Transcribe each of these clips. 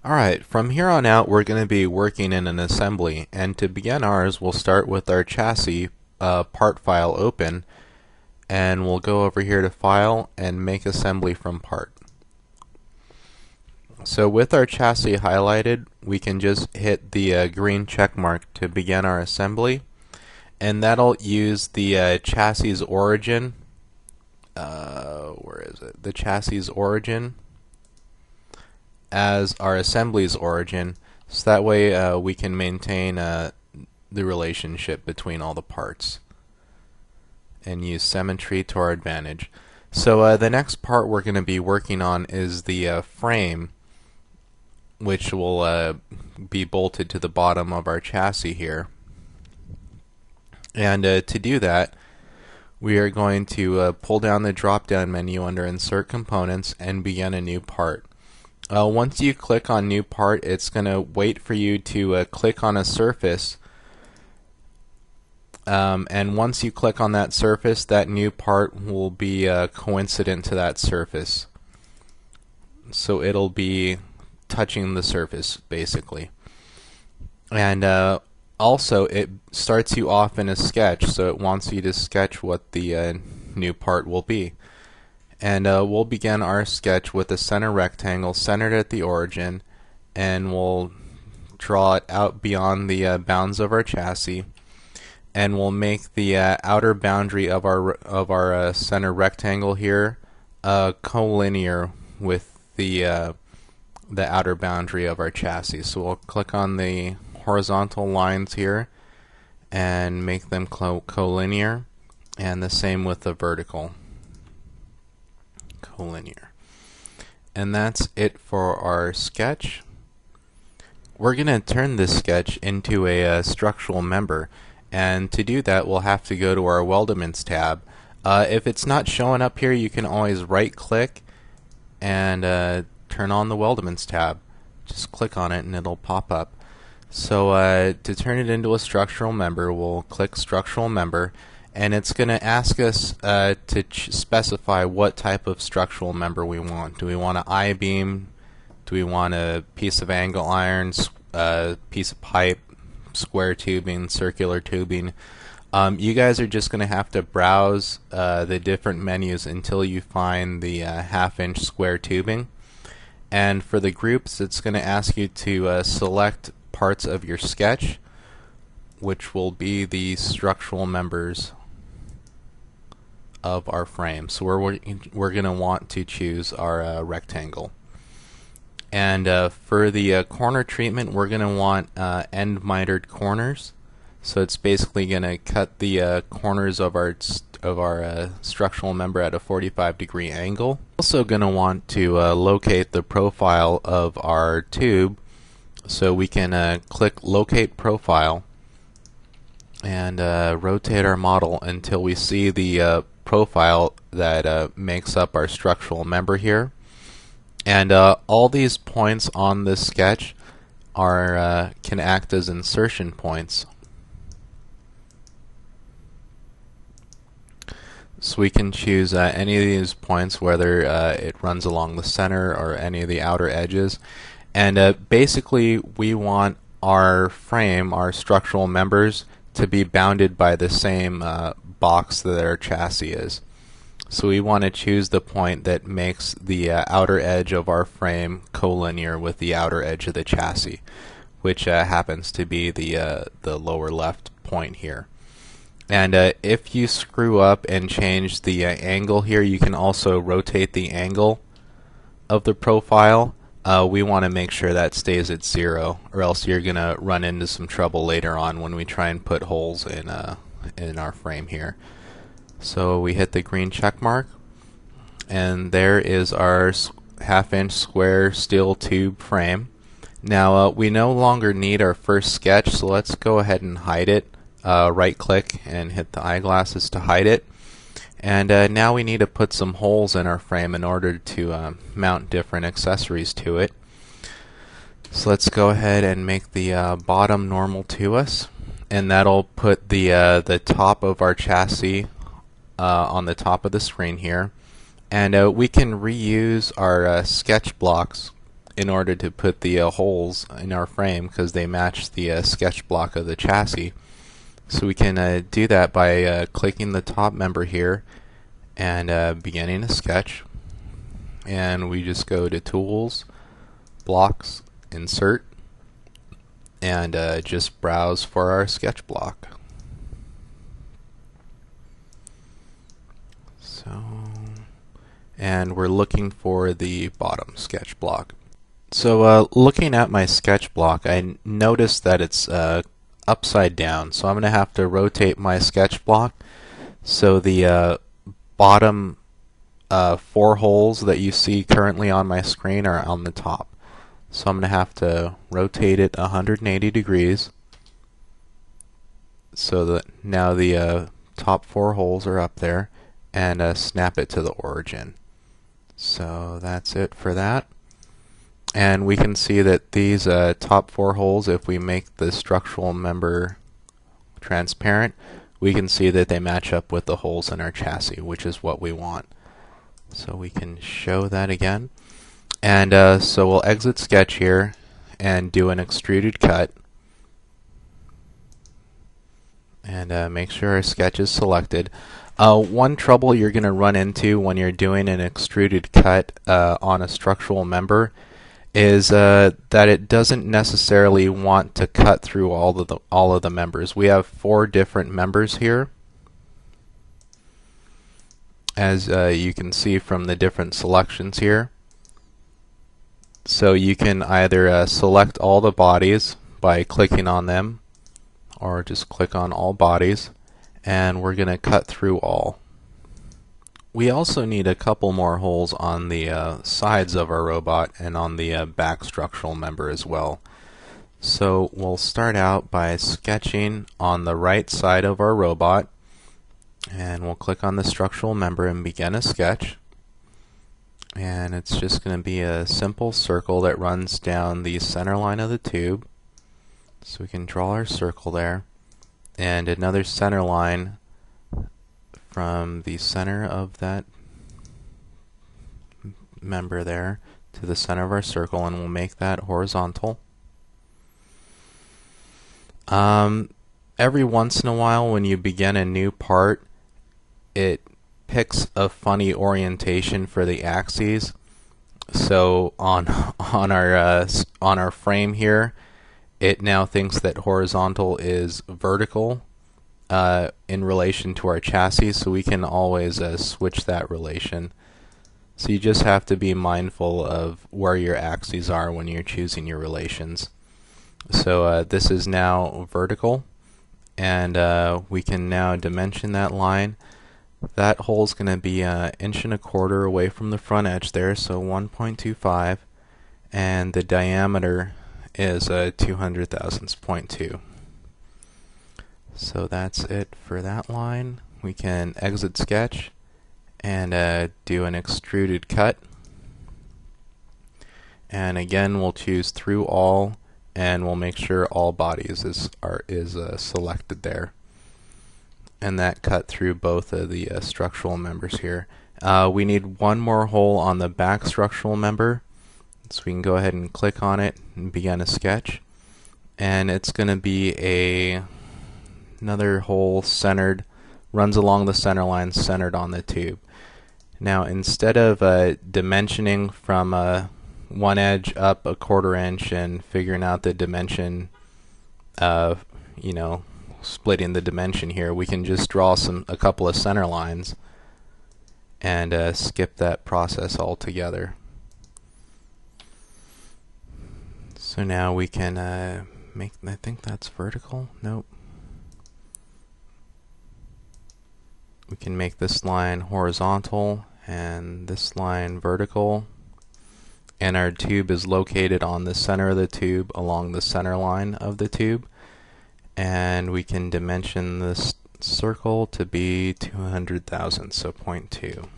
Alright, from here on out we're going to be working in an assembly, and to begin ours we'll start with our chassis part file open, and we'll go over here to File and Make Assembly from Part. So with our chassis highlighted, we can just hit the green check mark to begin our assembly, and that'll use the chassis origin. Where is it? The chassis origin as our assembly's origin, so that way we can maintain the relationship between all the parts and use symmetry to our advantage. So the next part we're going to be working on is the frame, which will be bolted to the bottom of our chassis here. And to do that, we are going to pull down the drop-down menu under Insert Components and begin a new part. Once you click on New Part, it's going to wait for you to click on a surface, and once you click on that surface, that new part will be coincident to that surface. So it'll be touching the surface, basically. And also, it starts you off in a sketch, so it wants you to sketch what the new part will be. And we'll begin our sketch with a center rectangle centered at the origin, and we'll draw it out beyond the bounds of our chassis, and we'll make the outer boundary of our center rectangle here collinear with the outer boundary of our chassis. So we'll click on the horizontal lines here and make them collinear, and the same with the vertical. Collinear. And that's it for our sketch. We're going to turn this sketch into a structural member, and to do that we'll have to go to our Weldments tab. If it's not showing up here, you can always right click and turn on the Weldments tab. Just click on it and it'll pop up. So to turn it into a structural member, we'll click Structural Member, and it's going to ask us to specify what type of structural member we want. Do we want an I-beam? Do we want a piece of angle iron, piece of pipe, square tubing, circular tubing? You guys are just going to have to browse the different menus until you find the half-inch square tubing. And for the groups, it's going to ask you to select parts of your sketch, which will be the structural members of our frame. So we're going to want to choose our rectangle. And for the corner treatment, we're going to want end mitered corners. So it's basically going to cut the corners of our structural member at a 45-degree angle. Also going to want to locate the profile of our tube. So we can click Locate Profile and rotate our model until we see the profile that makes up our structural member here. And all these points on this sketch are can act as insertion points. So we can choose any of these points, whether it runs along the center or any of the outer edges. And basically we want our frame, our structural members, to be bounded by the same box that our chassis is. So we want to choose the point that makes the outer edge of our frame collinear with the outer edge of the chassis, which happens to be the lower left point here. And if you screw up and change the angle here, you can also rotate the angle of the profile. We want to make sure that stays at 0, or else you're going to run into some trouble later on when we try and put holes in our frame here. So we hit the green check mark, and there is our half-inch square steel tube frame. Now we no longer need our first sketch, so let's go ahead and hide it. Right click and hit the eyeglasses to hide it. And now we need to put some holes in our frame in order to mount different accessories to it. So let's go ahead and make the bottom normal to us, and that'll put the top of our chassis on the top of the screen here. And we can reuse our sketch blocks in order to put the holes in our frame because they match the sketch block of the chassis. So we can do that by clicking the top member here and beginning a sketch. And we just go to Tools, Blocks, Insert, and just browse for our sketch block. And we're looking for the bottom sketch block. So looking at my sketch block, I noticed that it's upside down, so I'm going to have to rotate my sketch block so the bottom 4 holes that you see currently on my screen are on the top. So I'm going to have to rotate it 180 degrees so that now the top 4 holes are up there, and snap it to the origin. So that's it for that. And we can see that these top 4 holes, if we make the structural member transparent, we can see that they match up with the holes in our chassis, which is what we want. So we can show that again. And so we'll exit sketch here and do an extruded cut. And make sure our sketch is selected. One trouble you're going to run into when you're doing an extruded cut on a structural member is that it doesn't necessarily want to cut through all of the members. We have 4 different members here, as you can see from the different selections here. So you can either select all the bodies by clicking on them, or just click on all bodies, and we're going to cut through all. We also need a couple more holes on the sides of our robot and on the back structural member as well. So we'll start out by sketching on the right side of our robot, and we'll click on the structural member and begin a sketch. And it's just going to be a simple circle that runs down the center line of the tube. So we can draw our circle there, and another center line from the center of that member there to the center of our circle, and we'll make that horizontal. Every once in a while when you begin a new part, it picks a funny orientation for the axes. So on our frame here, it now thinks that horizontal is vertical in relation to our chassis, so we can always switch that relation. So you just have to be mindful of where your axes are when you're choosing your relations. So this is now vertical, and we can now dimension that line. That hole is going to be 1.25 inches away from the front edge there, so 1.25, and the diameter is 200 thousandths, 0.2. So that's it for that line. We can exit sketch and do an extruded cut. And again, we'll choose through all, and we'll make sure all bodies is selected there. And that cut through both of the structural members here. We need one more hole on the back structural member, so we can go ahead and click on it and begin a sketch. And it's going to be another hole centered, runs along the center line, centered on the tube. Now instead of dimensioning from one edge up 1/4 inch and figuring out the dimension, splitting the dimension here, we can just draw a couple of center lines and skip that process altogether. So now we can make, I think that's vertical, nope. We can make this line horizontal and this line vertical, and our tube is located on the center of the tube along the center line of the tube, and we can dimension this circle to be 200 thousandths, so 0.2.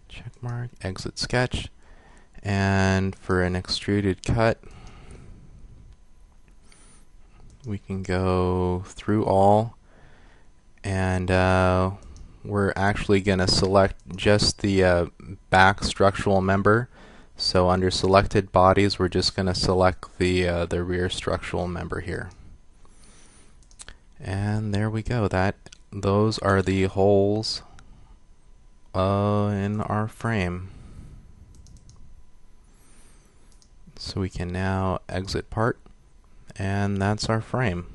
Check mark, exit sketch, and for an extruded cut we can go through all, and we're actually going to select just the back structural member, So under selected bodies, we're just going to select the rear structural member here. And there we go. Those are the holes in our frame. So we can now exit part, and that's our frame.